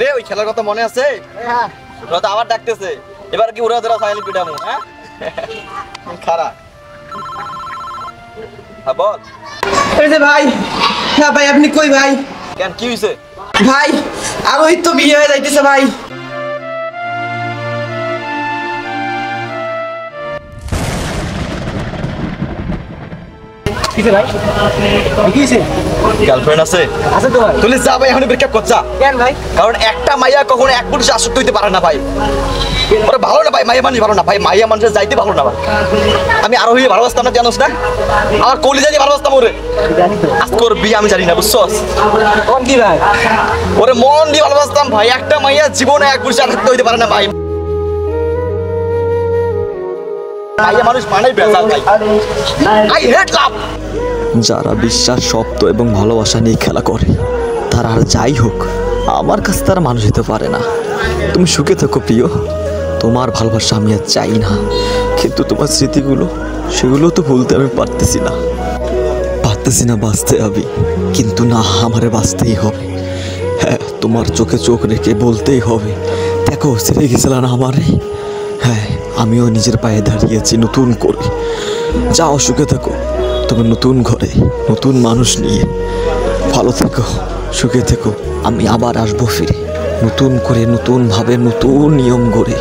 রে ওই খেলার কথা মনে আছে? হ্যাঁ ওরা তো আবার ডাকতেছে, এবার কি উড়া ধরা ফাইনাল পিটামু? হ্যাঁ খারাপ। হ্যাঁ বল। এই যে ভাই, হ্যাঁ ভাই আপনি কই ভাই? কেন কি হয়েছে? ভাই আর ওই তো বিয়ে হয়ে যাইতেছে ভাই। কিসে ভাই? কিসে? গার্লফ্রেন্ড আছে? আছে তো ভাই। তুই যা ভাই এখন ব্রেকআপ করছা। কেন ভাই? কারণ একটা মাইয়া কখনো এক পুরুষে আসক্ত হইতে পারে না ভাই। ওরা ভালো না ভাই, মাইয়া মানুষ ভালো না ভাই, মাইয়া মানুষের যাইতে ভালো না ভাই। আমি আরো হয়ে ভালোবাসতাম না, জানোস না? আমার কলিজা দিয়ে ভালোবাসতাম ওরে। জানি তো। আজকে ওর বিয়ে আমি জানি না, বুঝছস? কোন কি ভাই? ওরে মন দিয়ে ভালোবাসতাম ভাই। একটা মাইয়া জীবনে এক পুরুষে আসক্ত হইতে পারে না ভাই। মাইয়া মানুষ মানেই বেজাল ভাই। আই হেট লাভ। যারা বিশ্বাস, শব্দ এবং ভালোবাসা নিয়ে খেলা করে তারা আর যাই হোক আমার কাছে তারা মানুষ হতে পারে না। তুমি সুখে থেকো প্রিয়, তোমার ভালোবাসা আমি আর চাই না, কিন্তু তোমার স্মৃতিগুলো সেগুলো তো ভুলতে আমি পারতেছি না বাঁচতে আমি, কিন্তু না আমারে বাঁচতেই হবে। হ্যাঁ, তোমার চোখে চোখ রেখে বলতেই হবে, দেখো ছেড়ে গেছিল না আমারে। হ্যাঁ, আমিও নিজের পায়ে দাঁড়িয়েছি নতুন করে। যাও সুখে থেকো তুমি নতুন ঘরে, নতুন মানুষ নিয়ে। ভালো থেকো, সুখে থেকো। আমি আবার আসবো ফিরে, নতুন করে, নতুনভাবে, নতুন নিয়ম গড়ে।